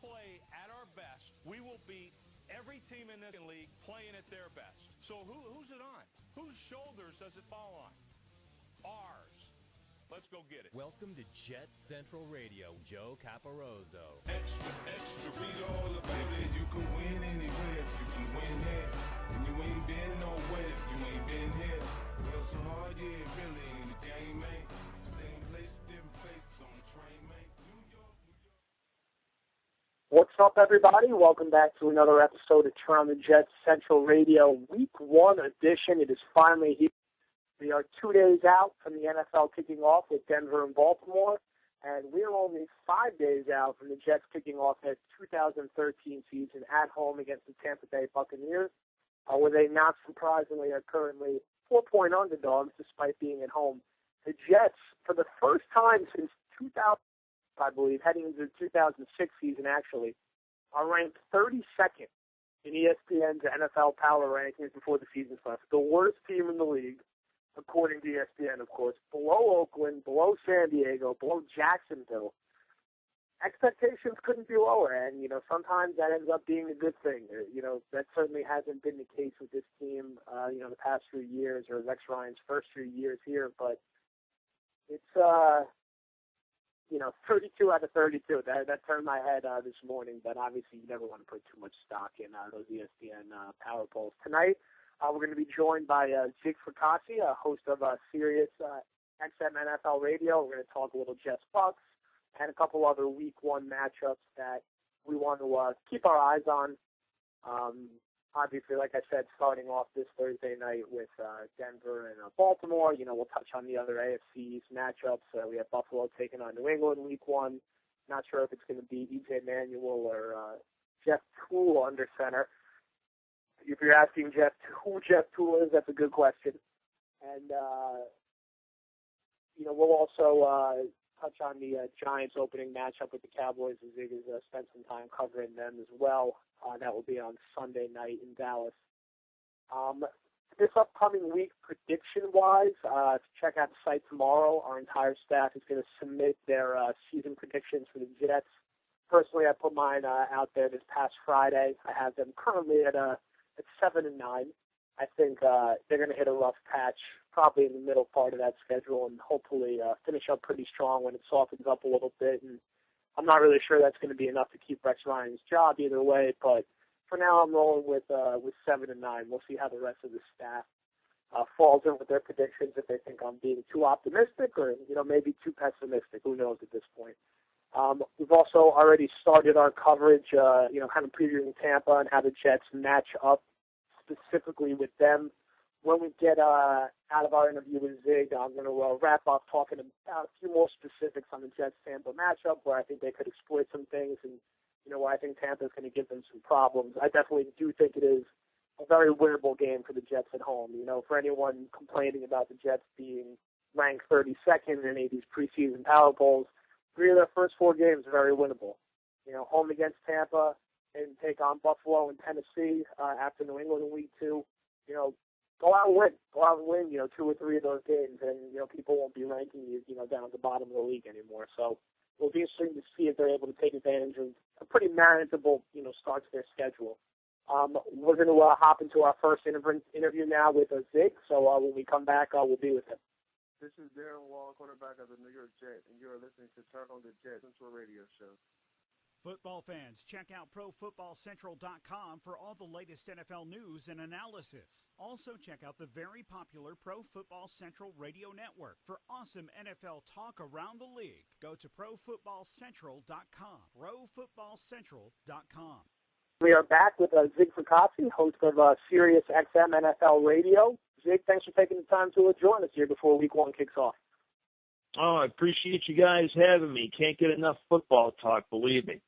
play at our best, we will beat every team in this league playing at their best. So who's it on? Whose shoulders does it fall on? Ours. Let's go get it. Welcome to JetsCentralRadio. Joe Caporoso. Extra, extra, read all about it. You can win anywhere if you can win here. And you ain't been nowhere if you ain't been here. Well, some hard years really in the game, man. Same place, different faces on the train, man. New York, New York. What's up, everybody? Welcome back to another episode of Turn on the Jets Central Radio Week 1 edition. It is finally here. We are 2 days out from the NFL kicking off with Denver and Baltimore, and we are only 5 days out from the Jets kicking off their 2013 season at home against the Tampa Bay Buccaneers, where they, not surprisingly, are currently 4-point underdogs despite being at home. The Jets, for the first time since 2000, I believe, heading into the 2006 season actually, are ranked 32nd in ESPN's NFL Power Rankings before the season starts. The worst team in the league, according to ESPN, of course, below Oakland, below San Diego, below Jacksonville. Expectations couldn't be lower, and, sometimes that ends up being a good thing. That certainly hasn't been the case with this team, the past few years, or Rex Ryan's first few years here, but it's, 32 out of 32. That turned my head this morning, but obviously you never want to put too much stock in those ESPN power polls. Tonight, we're going to be joined by Zig Fracassi, host of Sirius XM NFL Radio. We're going to talk a little Jets Bucks and a couple other Week 1 matchups that we want to keep our eyes on. Obviously, like I said, starting off this Thursday night with Denver and Baltimore. We'll touch on the other AFC East matchups. We have Buffalo taking on New England Week 1. Not sure if it's going to be E.J. Manuel or Jeff Toole under center. If you're asking who Jeff Toole is, that's a good question. And, we'll also touch on the Giants opening matchup with the Cowboys, as Zig has spent some time covering them as well. That will be on Sunday night in Dallas. This upcoming week, prediction-wise, check out the site tomorrow. Our entire staff is going to submit their season predictions for the Jets. Personally, I put mine out there this past Friday. I have them currently at 7-9. I think they're going to hit a rough patch probably in the middle part of that schedule and hopefully finish up pretty strong when it softens up a little bit. And I'm not really sure that's going to be enough to keep Rex Ryan's job either way, but for now I'm rolling with 7-9. We'll see how the rest of the staff falls in with their predictions, if they think I'm being too optimistic or maybe too pessimistic. Who knows at this point. We've also already started our coverage, kind of previewing Tampa and how the Jets match up specifically with them. When we get out of our interview with Zig, I'm going to wrap up talking about a few more specifics on the Jets-Tampa matchup, where I think they could exploit some things and, where I think Tampa is going to give them some problems. I definitely do think it is a very winnable game for the Jets at home. For anyone complaining about the Jets being ranked 32nd in any of these preseason power polls, 3 of their first 4 games are very winnable. Home against Tampa and take on Buffalo and Tennessee after New England in Week 2. Go out and win. Go out and win, 2 or 3 of those games, and, people won't be ranking you, down at the bottom of the league anymore. So it'll be interesting to see if they're able to take advantage of a pretty manageable, start to their schedule. We're going to hop into our first interview now with Zig. So when we come back, we'll be with him. This is Darren Wall, quarterback of the New York Jets, and you are listening to Turn on the Jets Central Radio Show. Football fans, check out ProFootballCentral.com for all the latest NFL news and analysis. Also, check out the very popular Pro Football Central Radio Network for awesome NFL talk around the league. Go to ProFootballCentral.com. ProFootballCentral.com. We are back with Zig Fracassi, host of Sirius XM NFL Radio. Zig, thanks for taking the time to join us here before Week 1 kicks off. Oh, I appreciate you guys having me. Can't get enough football talk, believe me.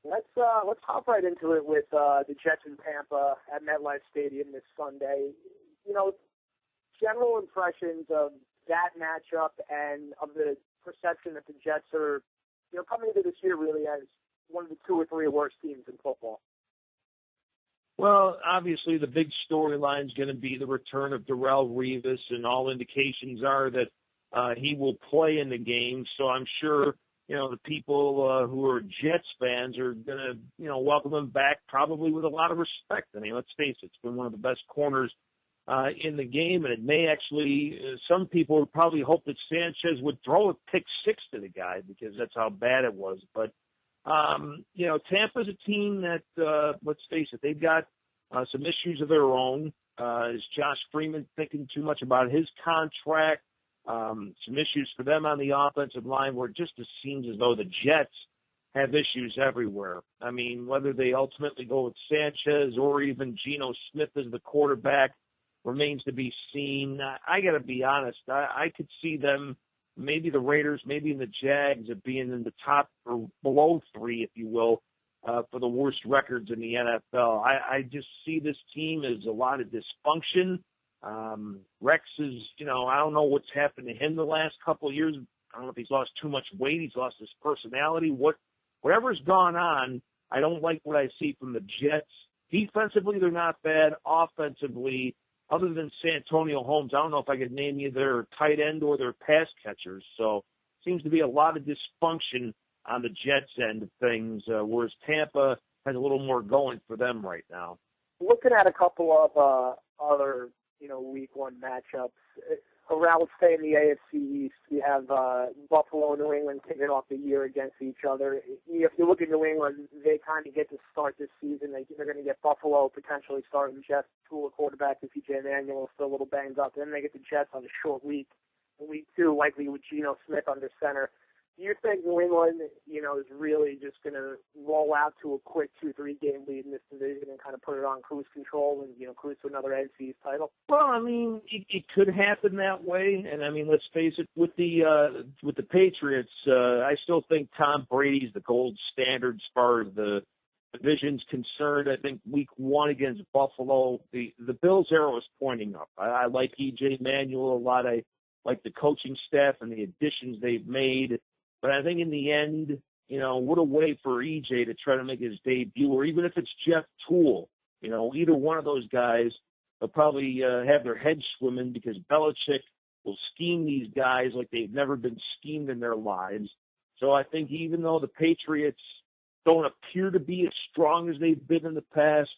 Let's hop right into it with the Jets in Tampa at MetLife Stadium this Sunday. General impressions of that matchup and of the perception that the Jets are, coming into this year really as one of the 2 or 3 worst teams in football. Well, obviously the big storyline is going to be the return of Darrelle Revis, and all indications are that he will play in the game. So I'm sure the people who are Jets fans are going to, welcome him back probably with a lot of respect. I mean, let's face it, it's been one of the best corners in the game, and it may actually, some people would probably hope that Sanchez would throw a pick six to the guy because that's how bad it was. But, Tampa's a team that, let's face it, they've got some issues of their own. Is Josh Freeman thinking too much about his contract? Some issues for them on the offensive line where it just seems as though the Jets have issues everywhere. I mean, whether they ultimately go with Sanchez or even Geno Smith as the quarterback remains to be seen. I got to be honest. I could see them, maybe the Raiders, maybe in the Jags, of being in the top or below three, if you will, for the worst records in the NFL. I just see this team as a lot of dysfunction. Rex is, I don't know what's happened to him the last couple of years. I don't know if he's lost too much weight. He's lost his personality. Whatever's gone on, I don't like what I see from the Jets. Defensively, they're not bad. Offensively, other than Santonio Holmes, I don't know if I could name either their tight end or their pass catchers. So seems to be a lot of dysfunction on the Jets end of things, whereas Tampa has a little more going for them right now. Looking at a couple of other, week one matchups, around, let's say, in the AFC East, we have Buffalo and New England kicking off the year against each other. If you look at New England, they kind of get to start this season. They're going to get Buffalo potentially starting Jets, Tua quarterback, if PJ Manuel is still a little banged up. Then they get the Jets on a short week. In week two, likely with Geno Smith under center. Do you think New England, is really just going to roll out to a quick 2-3 game lead in this division and kind of put it on cruise control and, cruise to another NFC title? Well, I mean, it could happen that way. And I mean, let's face it, with the Patriots, I still think Tom Brady's the gold standard as far as the division's concerned. I think week one against Buffalo, the Bills' arrow is pointing up. I like EJ Manuel a lot. I like the coaching staff and the additions they've made. But I think in the end, what a way for EJ to try to make his debut, or even if it's Jeff Toole, either one of those guys will probably have their heads swimming because Belichick will scheme these guys like they've never been schemed in their lives. So I think even though the Patriots don't appear to be as strong as they've been in the past,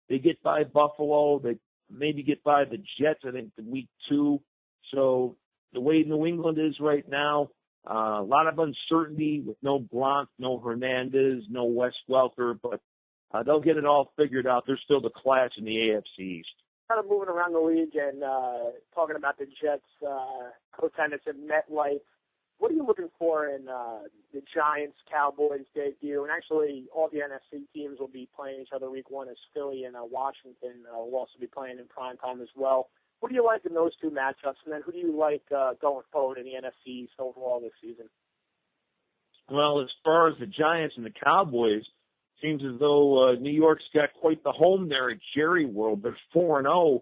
they get by Buffalo. They maybe get by the Jets, I think, in week two. So the way New England is right now, a lot of uncertainty with no Gronk, no Hernandez, no Wes Welker, but they'll get it all figured out. They're still the class in the AFC East. Kind of moving around the league and talking about the Jets' co-attendance at MetLife, what are you looking for in the Giants-Cowboys debut? And actually, all the NFC teams will be playing each other week one, as Philly and Washington will also be playing in primetime as well. What do you like in those two matchups? And then who do you like going forward in the NFC East overall this season? Well, as far as the Giants and the Cowboys, it seems as though New York's got quite the home there at Jerry World. They're 4-0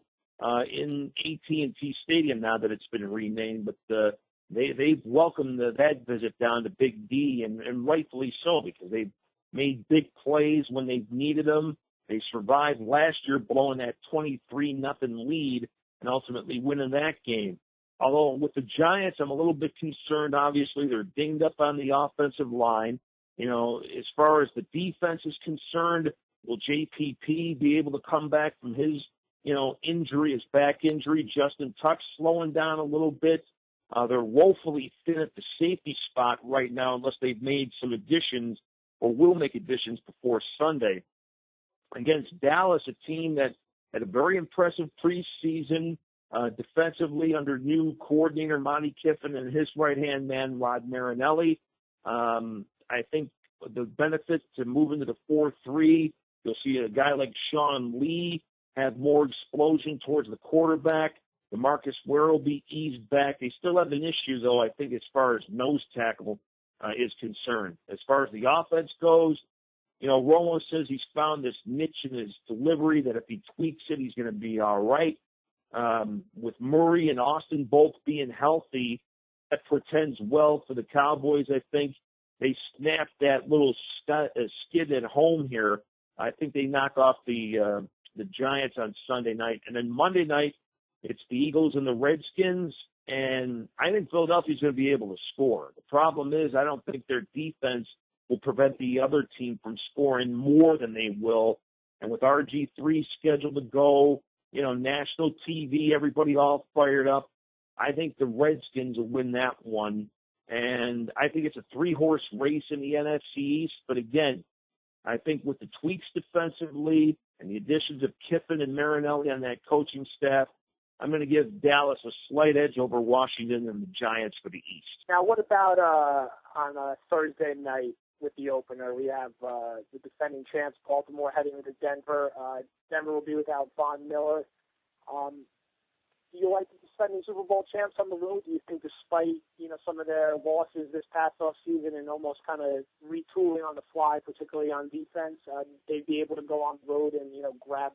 in AT&T Stadium now that it's been renamed. But they've welcomed that visit down to Big D, and rightfully so, because they've made big plays when they've needed them. They survived last year blowing that 23-0 lead and ultimately winning that game. Although with the Giants, I'm a little bit concerned. Obviously, they're dinged up on the offensive line. As far as the defense is concerned, will JPP be able to come back from his, injury, his back injury? Justin Tuck slowing down a little bit. They're woefully thin at the safety spot right now unless they've made some additions or will make additions before Sunday. Against Dallas, a team that had a very impressive preseason defensively under new coordinator Monty Kiffin and his right-hand man, Rod Marinelli. I think the benefit to moving to the 4-3, you'll see a guy like Sean Lee have more explosion towards the quarterback. DeMarcus Ware will be eased back. They still have an issue, though, I think, as far as nose tackle is concerned. As far as the offense goes, Romo says he's found this niche in his delivery that if he tweaks it, he's going to be all right. With Murray and Austin both being healthy, that portends well for the Cowboys. I think they snapped that little skid at home here. I think they knock off the Giants on Sunday night. And then Monday night, it's the Eagles and the Redskins. and I think Philadelphia's going to be able to score. The problem is I don't think their defense will prevent the other team from scoring more than they will. And with RG3 scheduled to go, national TV, everybody all fired up, I think the Redskins will win that one. And I think it's a 3-horse race in the NFC East. But again, I think with the tweaks defensively and the additions of Kiffin and Marinelli on that coaching staff, I'm going to give Dallas a slight edge over Washington and the Giants for the East. Now, what about on Thursday night with the opener? We have the defending champs, Baltimore, heading into Denver. Denver will be without Von Miller. Do you like the defending Super Bowl champs on the road? Do you think despite, some of their losses this past offseason and almost kind of retooling on the fly, particularly on defense, they'd be able to go on the road and, grab,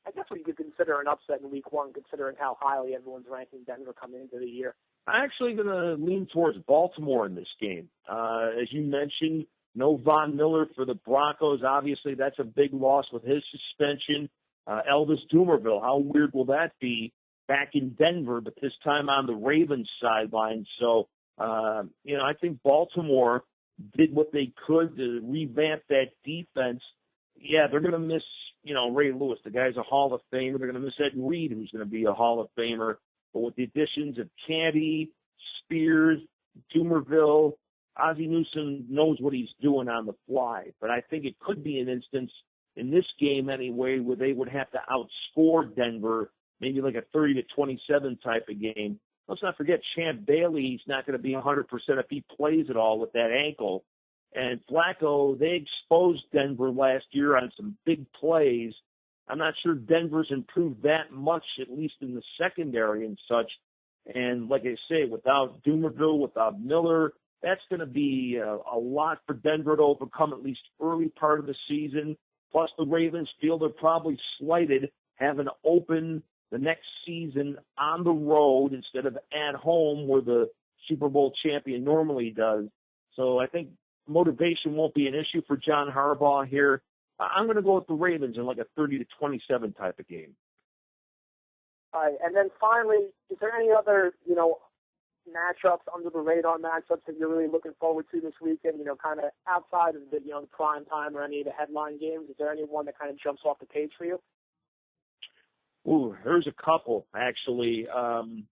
I guess what you could consider an upset in Week 1, considering how highly everyone's ranking Denver coming into the year? I'm actually going to lean towards Baltimore in this game. As you mentioned, no Von Miller for the Broncos. Obviously, that's a big loss with his suspension. Elvis Dumervil, how weird will that be? Back in Denver, but this time on the Ravens sideline. So, I think Baltimore did what they could to revamp that defense. Yeah, they're going to miss, Ray Lewis. The guy's a Hall of Famer. They're going to miss Ed Reed, who's going to be a Hall of Famer. But with the additions of Canty, Spears, Dumervil, Ozzie Newsome knows what he's doing on the fly. But I think it could be an instance in this game anyway where they would have to outscore Denver, maybe like a 30-27 type of game. Let's not forget Champ Bailey's not going to be 100% if he plays at all with that ankle. And Flacco, they exposed Denver last year on some big plays. I'm not sure Denver's improved that much, at least in the secondary and such. And like I say, without Dumervil, without Miller, that's going to be a lot for Denver to overcome at least early part of the season. Plus the Ravens feel they're probably slighted having to open the next season on the road instead of at home where the Super Bowl champion normally does. So I think motivation won't be an issue for John Harbaugh here. I'm going to go with the Ravens in like a 30-27 type of game. All right, and then finally, is there any other, matchups, under the radar matchups that you're really looking forward to this weekend, kind of outside of the, the prime time or any of the headline games? Is there any one that kind of jumps off the page for you? Ooh, there's a couple, actually. I'm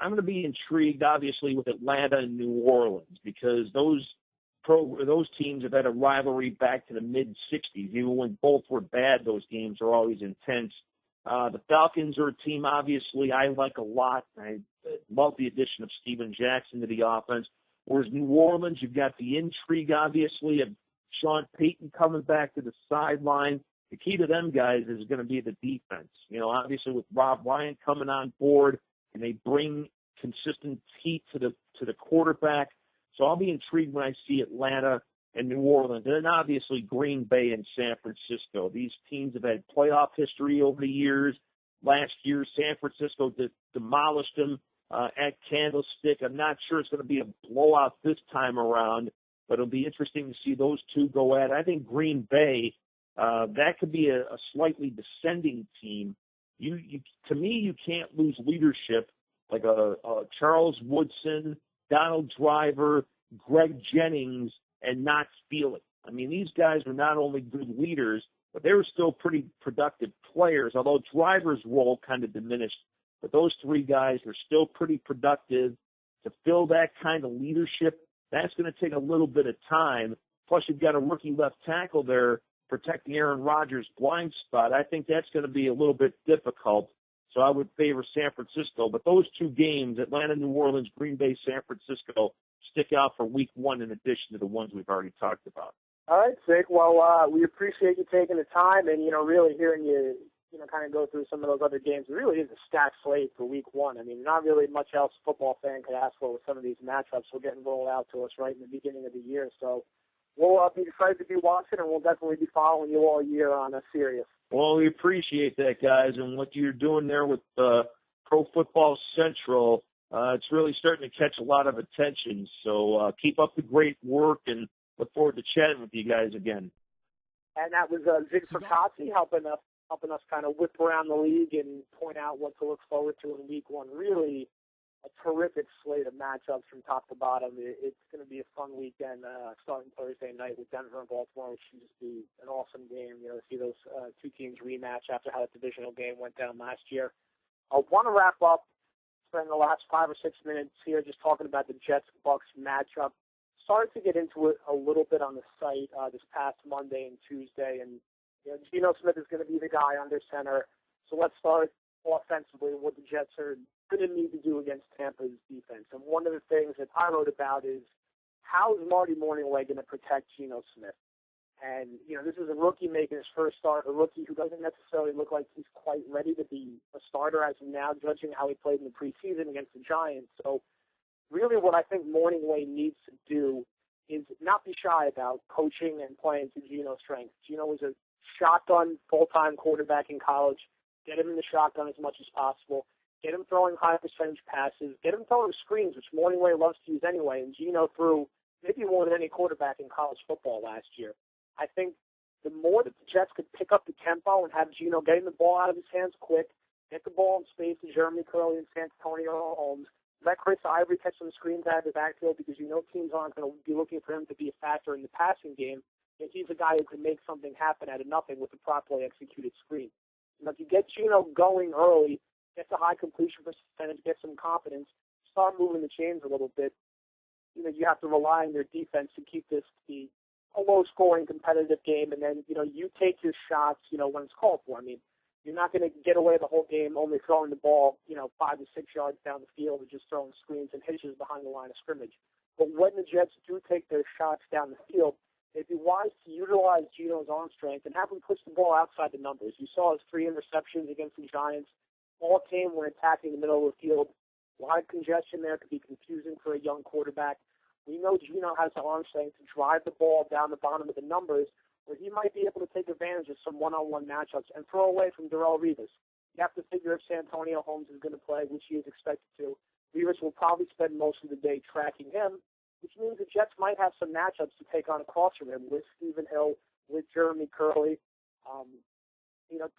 going to be intrigued, obviously, with Atlanta and New Orleans because those teams have had a rivalry back to the mid-'60s. Even when both were bad, those games are always intense. The Falcons are a team, obviously, I like a lot. I love the addition of Steven Jackson to the offense. Whereas New Orleans, you've got the intrigue, obviously, of Sean Payton coming back to the sideline. The key to them guys is going to be the defense. Obviously with Rob Ryan coming on board, and they bring consistent heat to the quarterback. So I'll be intrigued when I see Atlanta and New Orleans. And then obviously Green Bay and San Francisco. These teams have had playoff history over the years. Last year, San Francisco demolished them at Candlestick. I'm not sure it's going to be a blowout this time around, but it'll be interesting to see those two go at it. I think Green Bay, that could be a slightly descending team. To me, you can't lose leadership like a Charles Woodson, Donald Driver, Greg Jennings, and not feel it. I mean, these guys were not only good leaders, but they were still pretty productive players, although Driver's role kind of diminished. But those three guys are still pretty productive. To fill that kind of leadership, that's going to take a little bit of time. Plus, you've got a rookie left tackle there protecting Aaron Rodgers' blind spot. I think that's going to be a little bit difficult. So I would favor San Francisco. But those two games, Atlanta, New Orleans, Green Bay, San Francisco, stick out for Week 1 in addition to the ones we've already talked about. All right, Zig. Well, we appreciate you taking the time and, really hearing you, kind of go through some of those other games. It really is a stacked slate for Week 1. I mean, not really much else a football fan could ask for with some of these matchups we're getting rolled out to us right in the beginning of the year. So we'll be excited to be watching, and we'll definitely be following you all year on Sirius. Well, we appreciate that, guys, and what you're doing there with Pro Football Central. It's really starting to catch a lot of attention. So keep up the great work, and look forward to chatting with you guys again. And that was Zig Fracassi helping us kind of whip around the league and point out what to look forward to in Week 1. Really a terrific slate of matchups from top to bottom. It's going to be a fun weekend starting Thursday night with Denver and Baltimore, which should just be an awesome game, to see those two teams rematch after how that divisional game went down last year. I want to wrap up, spend the last 5 or 6 minutes here just talking about the Jets-Bucks matchup. Started to get into it a little bit on the site this past Monday and Tuesday, and Geno Smith is going to be the guy under center. So let's start offensively what the Jets are going to need to do against Tampa's defense. And one of the things that I wrote about is how is Marty Mornhinweg going to protect Geno Smith? And, this is a rookie making his first start, a rookie who doesn't necessarily look like he's quite ready to be a starter as of now, judging how he played in the preseason against the Giants. So really what I think Mornhinweg needs to do is not be shy about coaching and playing to Geno's strengths. Geno was a shotgun full-time quarterback in college. Get him in the shotgun as much as possible. Get him throwing high percentage passes. Get him throwing screens, which Mornhinweg loves to use anyway. And Geno threw maybe more than any quarterback in college football last year. I think the more that the Jets could pick up the tempo and have Geno getting the ball out of his hands quick, get the ball in space to Jeremy Curley and Santonio Holmes, let Chris Ivory catch some screens out of the backfield because teams aren't going to be looking for him to be a factor in the passing game. And he's a guy who can make something happen out of nothing with a properly executed screen. If you get Geno going early, get the high completion percentage, get some confidence, start moving the chains a little bit, you have to rely on your defense to keep this to be a low-scoring competitive game, and then, you take your shots, when it's called for. I mean, you're not going to get away the whole game only throwing the ball, 5 to 6 yards down the field or just throwing screens and hitches behind the line of scrimmage. But when the Jets do take their shots down the field, it'd be wise to utilize Geno's arm strength and have him push the ball outside the numbers. You saw his 3 interceptions against the Giants. All came when attacking the middle of the field. A lot of congestion there could be confusing for a young quarterback. We know Geno has the arm strength to drive the ball down the bottom of the numbers where he might be able to take advantage of some one-on-one matchups and throw away from Darrelle Revis. You have to figure if Santonio Holmes is going to play, which he is expected to. Revis will probably spend most of the day tracking him, which means the Jets might have some matchups to take on across from him with Stephen Hill, with Jeremy Curley.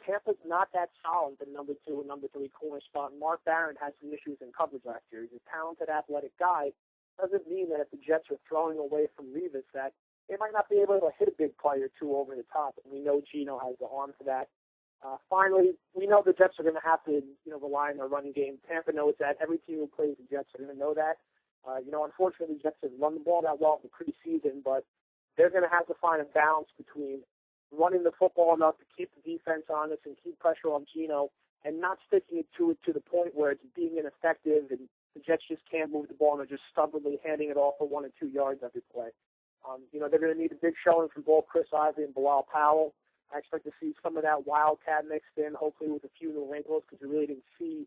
Tampa's not that solid in number 2 and number 3 corner spot. Mark Barron had some issues in coverage last year. He's a talented, athletic guy. Doesn't mean that if the Jets are throwing away from Revis that they might not be able to hit a big play or two over the top. And we know Geno has the arm for that. Finally, we know the Jets are going to have to, rely on their running game. Tampa knows that. Every team who plays the Jets are going to know that. Unfortunately, the Jets have run the ball that well in the preseason, but they're going to have to find a balance between running the football enough to keep the defense honest and keep pressure on Geno and not sticking it to the point where it's being ineffective and the Jets just can't move the ball and they're just stubbornly handing it off for 1 or 2 yards every play. They're going to need a big showing from both Chris Ivory and Bilal Powell. I expect to see some of that wildcat mixed in, hopefully with a few new wrinkles, because we really didn't see,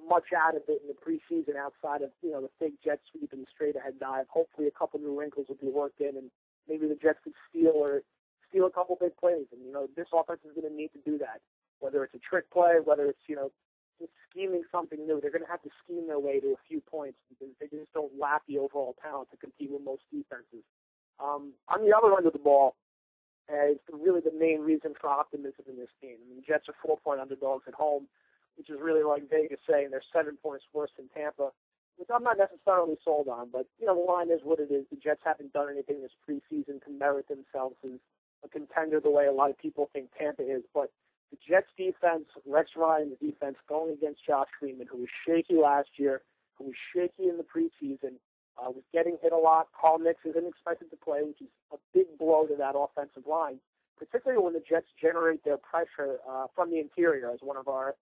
much out of it in the preseason outside of, the fake jet sweep and the straight-ahead dive. Hopefully a couple new wrinkles will be worked in, and maybe the Jets could steal a couple big plays. And, this offense is going to need to do that, whether it's a trick play, whether it's, just scheming something new. They're going to have to scheme their way to a few points because they just don't lack the overall talent to compete with most defenses. On the other end of the ball, is really the main reason for optimism in this game. I mean, the Jets are 4-point underdogs at home, which is really like Vegas saying they're 7 points worse than Tampa, which I'm not necessarily sold on. But, the line is what it is. The Jets haven't done anything this preseason to merit themselves as a contender the way a lot of people think Tampa is. But the Jets defense, Rex Ryan's defense, going against Josh Freeman, who was shaky last year, who was shaky in the preseason, was getting hit a lot. Carl Nicks isn't expected to play, which is a big blow to that offensive line, particularly when the Jets generate their pressure from the interior, as one of our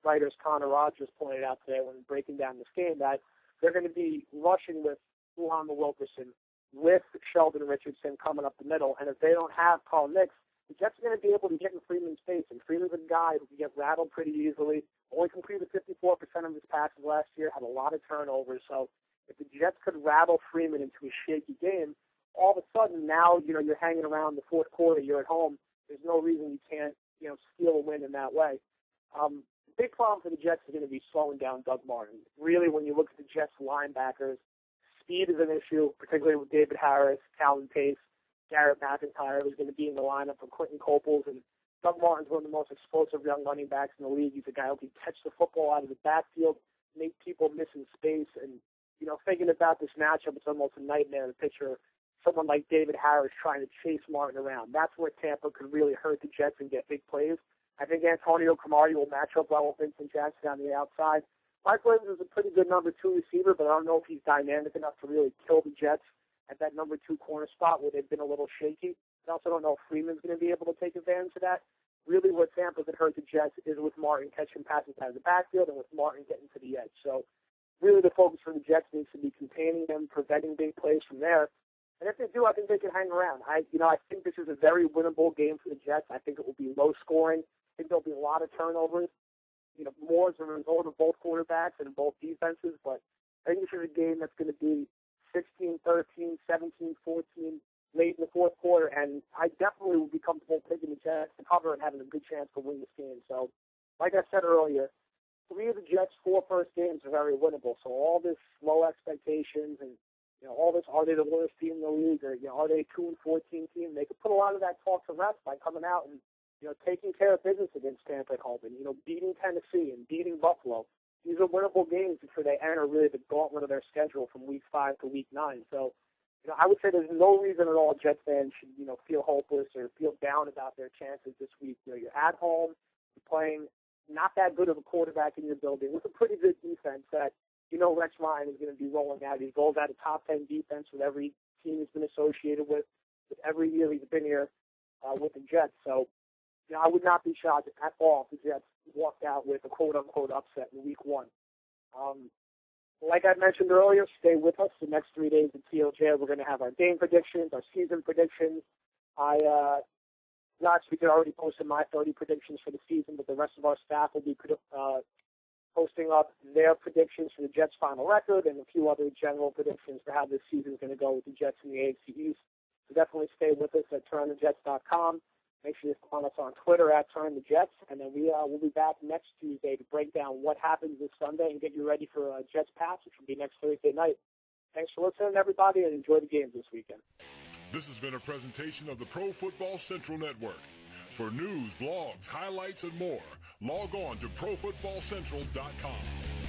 writers, Connor Rogers, pointed out today when breaking down this game, that they're going to be rushing with Luana Wilkerson, with Sheldon Richardson coming up the middle, and if they don't have Carl Nicks, the Jets are going to be able to get in Freeman's face, and Freeman's a guy who can get rattled pretty easily, only completed 54% of his passes last year, had a lot of turnovers, so if the Jets could rattle Freeman into a shaky game, all of a sudden now, you're hanging around the fourth quarter, you're at home, there's no reason you can't, steal a win in that way. The big problem for the Jets is going to be slowing down Doug Martin. Really, when you look at the Jets linebackers, speed is an issue, particularly with David Harris, Calvin Pace, Garrett McIntyre, who's going to be in the lineup for Quentin Coples, and Doug Martin's one of the most explosive young running backs in the league. He's a guy who can catch the football out of the backfield, make people miss in space. And, thinking about this matchup, it's almost a nightmare to picture someone like David Harris trying to chase Martin around. That's where Tampa could really hurt the Jets and get big plays. I think Antonio Cromartie will match up well with Vincent Jackson on the outside. Mike Williams is a pretty good number 2 receiver, but I don't know if he's dynamic enough to really kill the Jets at that number 2 corner spot where they've been a little shaky. I also don't know if Freeman's going to be able to take advantage of that. Really what Tampa could hurt the Jets is with Martin catching passes out of the backfield and with Martin getting to the edge. So really the focus for the Jets needs to be containing them, preventing big plays from there. And if they do, I think they can hang around. I think this is a very winnable game for the Jets. I think it will be low scoring. I think there'll be a lot of turnovers, more as a result of both quarterbacks and both defenses. But I think this is a game that's going to be 16-13, 17-14 late in the fourth quarter. And I definitely will be comfortable picking the Jets to cover and having a good chance to win this game. So, like I said earlier, 3 of the Jets' 4 first games are very winnable. So all this low expectations and all this, are they the worst team in the league, or are they a 2-14 team? They could put a lot of that talk to rest by coming out and taking care of business against Tampa at home, and beating Tennessee and beating Buffalo. These are winnable games before they enter really the gauntlet of their schedule from week 5 to week 9. So, I would say there's no reason at all Jets fans should feel hopeless or feel down about their chances this week. You're at home, you're playing not that good of a quarterback in your building with a pretty good defense that. Rex Ryan is going to be rolling out. He rolls out a top 10 defense with every team he's been associated with every year he's been here with the Jets. So, I would not be shocked at all if the Jets walked out with a quote-unquote upset in week 1. Like I mentioned earlier, stay with us the next 3 days at TLJ. We're going to have our game predictions, our season predictions. Last week I already posted my 30 predictions for the season, but the rest of our staff will be posting up their predictions for the Jets' final record and a few other general predictions for how this season is going to go with the Jets in the AFC East. So definitely stay with us at turnthejets.com. Make sure you follow us on Twitter at turnthejets, and then we'll be back next Tuesday to break down what happens this Sunday and get you ready for Jets Pats, which will be next Thursday night. Thanks for listening, everybody, and enjoy the games this weekend. This has been a presentation of the Pro Football Central Network. For news, blogs, highlights, and more, log on to ProFootballCentral.com.